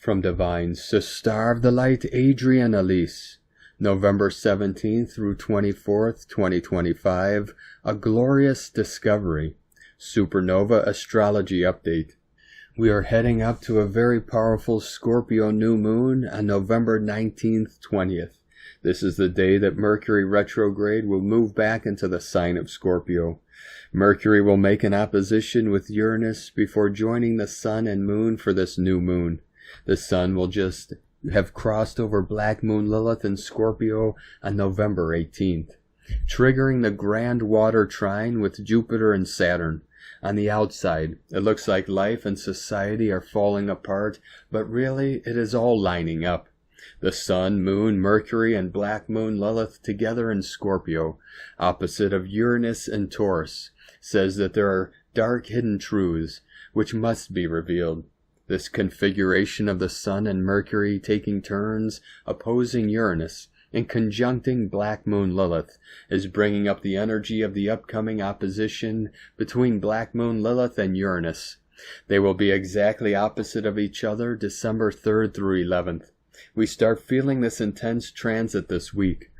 From Divines to Star of the Light, Adrian Elise, November 17th through 24th, 2025, A Glorious Discovery, SuperNova Astrology Update. We are heading up to a very powerful Scorpio New Moon on November 19th, 20th. This is the day that Mercury retrograde will move back into the sign of Scorpio. Mercury will make an opposition with Uranus before joining the Sun and Moon for this new moon. The Sun will just have crossed over Black Moon Lilith in Scorpio on November 18th, triggering the grand water trine with Jupiter and Saturn. On the outside, it looks like life and society are falling apart, but really it is all lining up. The Sun, Moon, Mercury, and Black Moon Lilith together in Scorpio, opposite of Uranus and Taurus, says that there are dark hidden truths which must be revealed. This configuration of the Sun and Mercury taking turns opposing Uranus and conjuncting Black Moon Lilith is bringing up the energy of the upcoming opposition between Black Moon Lilith and Uranus. They will be exactly opposite of each other December 3rd through 11th. We start feeling this intense transit this week.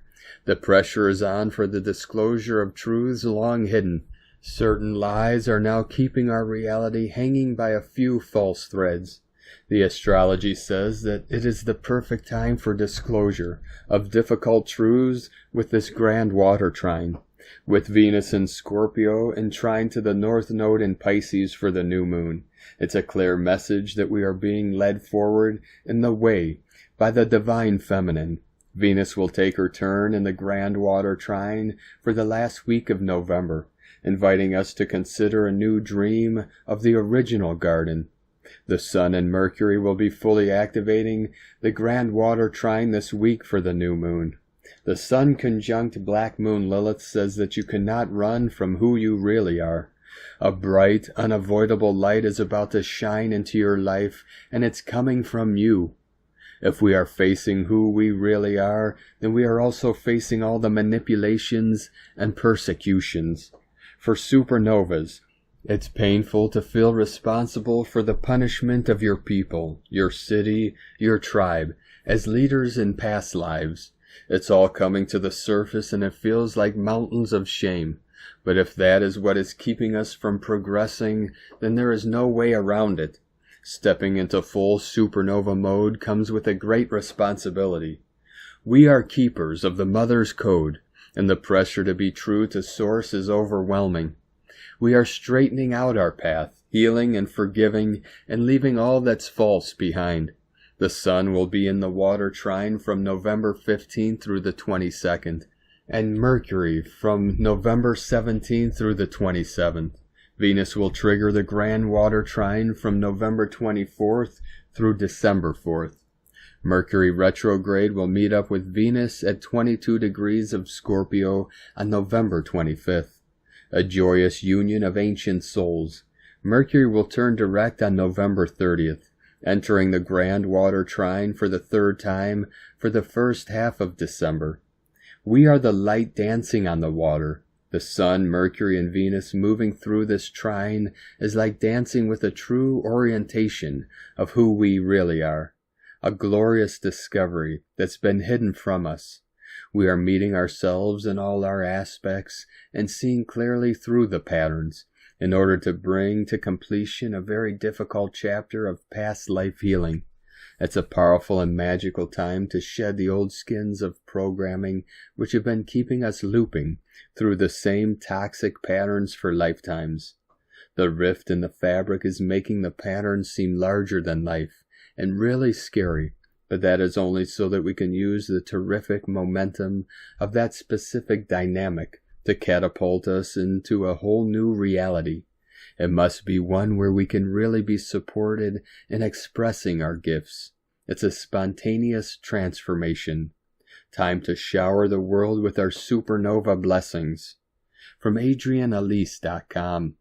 The pressure is on for the disclosure of truths long hidden. Certain lies are now keeping our reality hanging by a few false threads. The astrology says that it is the perfect time for disclosure of difficult truths with this grand water trine, with Venus in Scorpio and trine to the North Node in Pisces for the new moon. It's a clear message that we are being led forward in the way by the divine feminine. Venus will take her turn in the grand water trine for the last week of November, inviting us to consider a new dream of the original garden. The Sun and Mercury will be fully activating the grand water trine this week for the new moon. The Sun conjunct Black Moon Lilith says that you cannot run from who you really are. A bright, unavoidable light is about to shine into your life, and it's coming from you. If we are facing who we really are, then we are also facing all the manipulations and persecutions. For supernovas, it's painful to feel responsible for the punishment of your people, your city, your tribe, as leaders in past lives. It's all coming to the surface and it feels like mountains of shame. But if that is what is keeping us from progressing, then there is no way around it. Stepping into full supernova mode comes with a great responsibility. We are keepers of the Mother's Code, and the pressure to be true to Source is overwhelming. We are straightening out our path, healing and forgiving, and leaving all that's false behind. The Sun will be in the water trine from November 15th through the 22nd, and Mercury from November 17th through the 27th. Venus will trigger the grand water trine from November 24th through December 4th. Mercury retrograde will meet up with Venus at 22 degrees of Scorpio on November 25th. A joyous union of ancient souls. Mercury will turn direct on November 30th, entering the grand water trine for the third time for the first half of December. We are the light dancing on the water. The Sun, Mercury, and Venus moving through this trine is like dancing with a true orientation of who we really are. A glorious discovery that's been hidden from us. We are meeting ourselves in all our aspects and seeing clearly through the patterns in order to bring to completion a very difficult chapter of past life healing. It's a powerful and magical time to shed the old skins of programming which have been keeping us looping through the same toxic patterns for lifetimes. The rift in the fabric is making the patterns seem larger than life and really scary, but that is only so that we can use the terrific momentum of that specific dynamic to catapult us into a whole new reality. It must be one where we can really be supported in expressing our gifts. It's a spontaneous transformation. Time to shower the world with our supernova blessings. From AdrianElise.com.